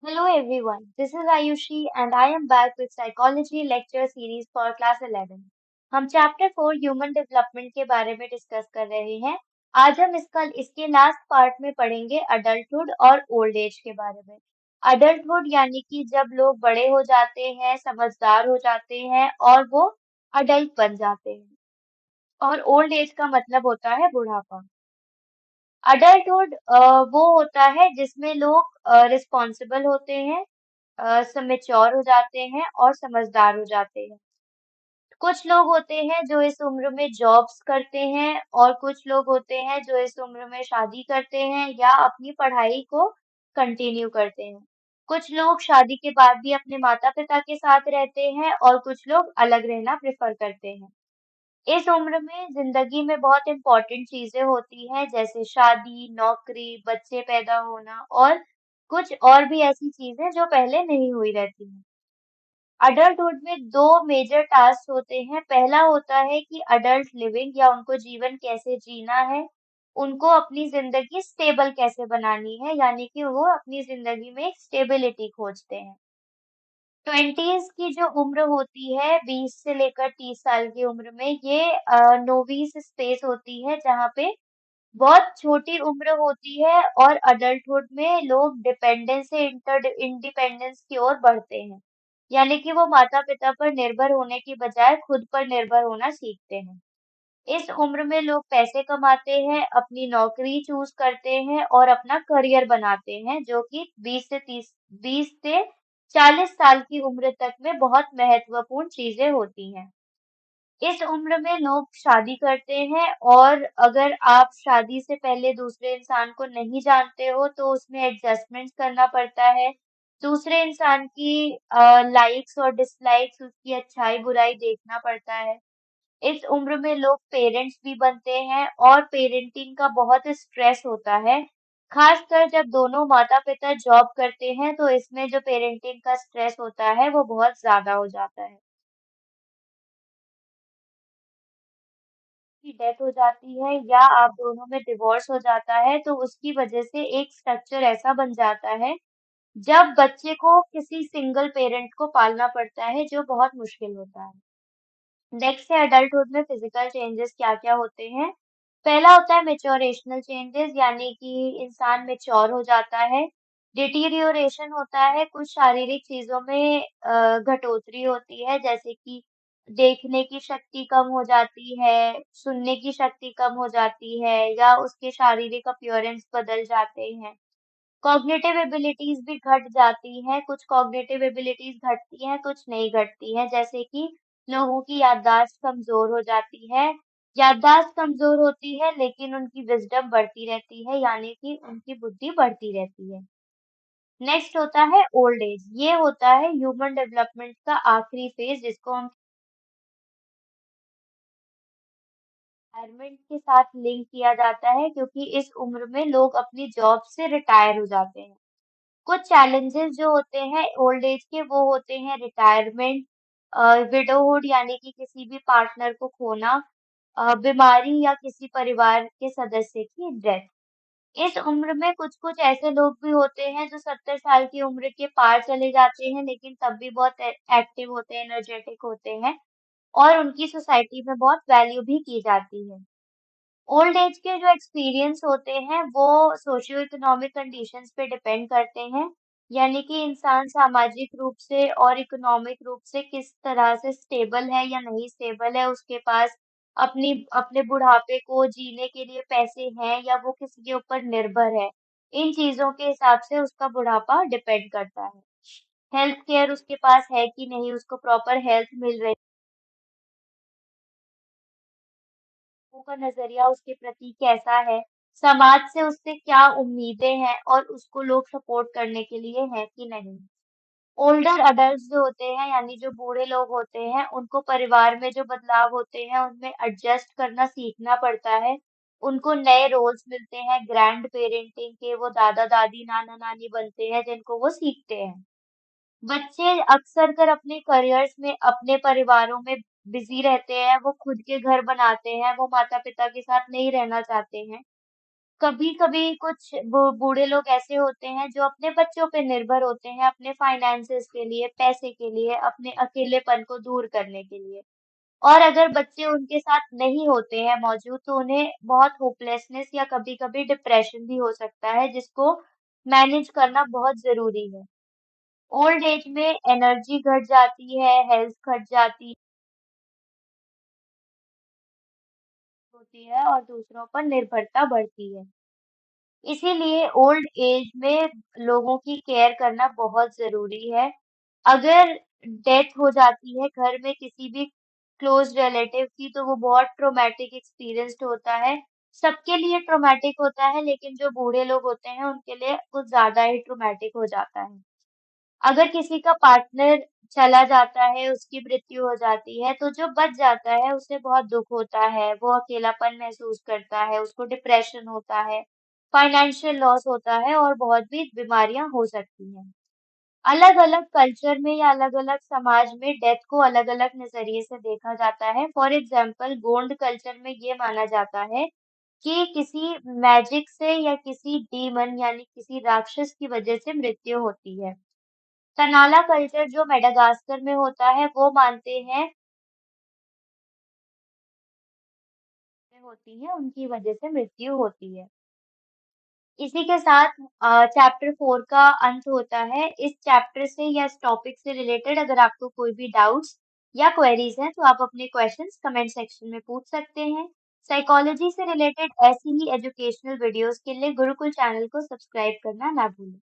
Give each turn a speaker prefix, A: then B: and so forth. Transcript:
A: Hello everyone, this is Ayushi and I am back with Psychology Lecture Series for Class 11. हम chapter 4 human development के बारे में discuss कर रहे हैं। आज हम इसके लास्ट पार्ट में पढ़ेंगे अडल्टहुड और ओल्ड एज के बारे में। अडल्टहुड यानी कि जब लोग बड़े हो जाते हैं, समझदार हो जाते हैं और वो अडल्ट बन जाते हैं। और ओल्ड एज का मतलब होता है बुढ़ापा। अडल्टहुड वो होता है जिसमें लोग रिस्पॉन्सिबल होते हैं, मैच्योर हो जाते हैं और समझदार हो जाते हैं। कुछ लोग होते हैं जो इस उम्र में जॉब्स करते हैं और कुछ लोग होते हैं जो इस उम्र में शादी करते हैं या अपनी पढ़ाई को कंटिन्यू करते हैं। कुछ लोग शादी के बाद भी अपने माता-पिता के साथ रहते हैं और कुछ लोग अलग रहना प्रेफर करते हैं। इस उम्र में जिंदगी में बहुत इम्पोर्टेंट चीजें होती हैं जैसे शादी, नौकरी, बच्चे पैदा होना और कुछ और भी ऐसी चीजें जो पहले नहीं हुई रहती हैं। अडल्टहुड में दो मेजर टास्क होते हैं। पहला होता है कि अडल्ट लिविंग या उनको जीवन कैसे जीना है, उनको अपनी जिंदगी स्टेबल कैसे बनानी है, यानी कि वो अपनी जिंदगी में एक स्टेबिलिटी खोजते हैं। ट्वेंटीज की जो उम्र होती है 20 से लेकर 30 साल की उम्र में ये नोविस स्पेस होती है जहाँ पे बहुत छोटी उम्र होती है और अडल्टहुड में लोग डिपेंडेंस से इंटर इंडिपेंडेंस की ओर बढ़ते हैं, यानी कि वो माता पिता पर निर्भर होने की बजाय खुद पर निर्भर होना सीखते हैं। इस उम्र में लोग पैसे कमाते हैं, अपनी नौकरी चूज करते हैं और अपना करियर बनाते हैं, जो कि 20 से 40 साल की उम्र तक में बहुत महत्वपूर्ण चीजें होती हैं। इस उम्र में लोग शादी करते हैं और अगर आप शादी से पहले दूसरे इंसान को नहीं जानते हो तो उसमें एडजस्टमेंट्स करना पड़ता है। दूसरे इंसान की लाइक्स और डिसलाइक्स, उसकी अच्छाई बुराई देखना पड़ता है। इस उम्र में लोग पेरेंट्स भी बनते हैं और पेरेंटिंग का बहुत स्ट्रेस होता है। खासकर जब दोनों माता-पिता जॉब करते हैं तो इसमें जो पेरेंटिंग का स्ट्रेस होता है वो बहुत ज़्यादा हो जाता है। की डेथ हो जाती है या आप दोनों में डिवोर्स हो जाता है तो उसकी वजह से एक स्ट्रक्चर ऐसा बन जाता है जब बच्चे को किसी सिंगल पेरेंट को पालना पड़ता है जो बहुत मुश्किल होता है। नेक्स्ट है अडल्टहुड में फिजिकल चेंजेस क्या-क्या होते हैं। पहला होता है मैच्योरेशनल चेंजेस यानी कि इंसान मैच्योर हो जाता है। डिटीरियोरेशन होता है, कुछ शारीरिक चीजों में घटोतरी होती है जैसे कि देखने की शक्ति कम हो जाती है, सुनने की शक्ति कम हो जाती है या उसके शारीरिक अपीयरेंस बदल जाते हैं। कॉग्निटिव एबिलिटीज भी घट जाती हैं, कुछ कॉग्निटिव एबिलिटीज घटती हैं, कुछ नहीं घटती हैं, जैसे कि लोगों की याददाश्त कमजोर हो जाती है। याददाश्त कमजोर होती है लेकिन उनकी विजडम बढ़ती रहती है, यानी कि उनकी बुद्धि बढ़ती रहती है। नेक्स्ट होता है ओल्ड एज। ये होता है ह्यूमन डेवलपमेंट का आखिरी फेज जिसको हम रिटायरमेंट के साथ लिंक किया जाता है क्योंकि इस उम्र में लोग अपनी जॉब से रिटायर हो जाते हैं। कुछ चैलेंजेस जो होते हैं ओल्ड एज के वो होते हैं रिटायरमेंट, विडोहुड यानी कि किसी भी पार्टनर को खोना, बीमारी या किसी परिवार के सदस्य की डेथ। इस उम्र में कुछ-कुछ ऐसे लोग भी होते हैं जो 70 साल की उम्र के पार चले जाते हैं लेकिन तब भी बहुत एक्टिव होते हैं, एनर्जेटिक होते हैं और उनकी सोसाइटी में बहुत वैल्यू भी की जाती है। ओल्ड एज के जो एक्सपीरियंस होते हैं वो सोशियो इकोनॉमिक कंडीशंस पे डिपेंड करते हैं, यानी कि इंसान सामाजिक रूप से और इकोनॉमिक रूप से किस तरह से स्टेबल है या नहीं स्टेबल है, उसके पास अपनी अपने बुढ़ापे को जीने के लिए पैसे हैं या वो किसी के ऊपर निर्भर है। इन चीजों के हिसाब से उसका बुढ़ापा डिपेंड करता है। हेल्थ केयर उसके पास है कि नहीं, उसको प्रॉपर हेल्थ मिल रही, लोगों का नज़रिया उसके प्रति कैसा है, समाज से उससे क्या उम्मीदें हैं और उसको लोग सपोर्ट करने के लिए हैं कि नहीं। ओल्डर अडल्ट्स जो होते हैं यानी जो बूढ़े लोग होते हैं, उनको परिवार में जो बदलाव होते हैं उनमें एडजस्ट करना सीखना पड़ता है। उनको नए रोल्स मिलते हैं ग्रैंड पेरेंटिंग के, वो दादा-दादी, नाना-नानी बनते हैं जिनको वो सीखते हैं। बच्चे अक्सर कर अपने करियर्स में अपने परिवारों में बिजी रहते हैं, वो खुद के घर बनाते हैं, वो माता-पिता के साथ नहीं रहना चाहते हैं। कभी-कभी कुछ बूढ़े लोग ऐसे होते हैं जो अपने बच्चों पे निर्भर होते हैं अपने फाइनेंसेस के लिए, पैसे के लिए, अपने अकेलेपन को दूर करने के लिए। और अगर बच्चे उनके साथ नहीं होते हैं मौजूद तो उन्हें बहुत होपलेसनेस या कभी-कभी डिप्रेशन भी हो सकता है जिसको मैनेज करना बहुत ज़रूरी है। ओल्ड एज में एनर्जी घट जाती है, हेल्थ घट जाती होती है और दूसरों पर निर्भरता बढ़ती है। इसीलिए ओल्ड एज में लोगों की केयर करना बहुत ज़रूरी है। अगर डेथ हो जाती है घर में किसी भी क्लोज़ रिलेटिव की तो वो बहुत ट्रॉमेटिक एक्सपीरियंस्ड होता है। सबके लिए ट्रॉमेटिक होता है लेकिन जो बूढ़े लोग होते हैं उनके लिए कुछ ज़्यादा ही ट्रॉमेटिक हो जाता है। अगर किसी का पार्टनर चला जाता है, उसकी मृत्यु हो जाती है, तो जो बच जाता है उसे बहुत दुःख होता है, वो अकेलापन महसूस करता है, उसको डिप्रेशन होता है, फाइनेंशियल लॉस होता है और बहुत भी बीमारियाँ हो सकती हैं। अलग-अलग कल्चर में या अलग-अलग समाज में डेथ को अलग-अलग नज़रिए से देखा जाता है। फॉर एग्ज़ाम्पल गोंड कल्चर में ये माना जाता है कि किसी मैजिक से या किसी डीमन यानी किसी राक्षस की वजह से मृत्यु होती है। तनाला कल्चर जो मेडागास्कर में होता है वो मानते हैं होती है उनकी वजह से मृत्यु होती है। इसी के साथ चैप्टर 4 का अंत होता है। इस चैप्टर से या इस टॉपिक से रिलेटेड अगर आपको कोई भी डाउट्स या क्वेरीज हैं तो आप अपने क्वेश्चंस कमेंट सेक्शन में पूछ सकते हैं। साइकोलॉजी से रिलेटेड ऐसी ही एजुकेशनल वीडियोस के लिए गुरुकुल चैनल को सब्सक्राइब करना ना भूलें।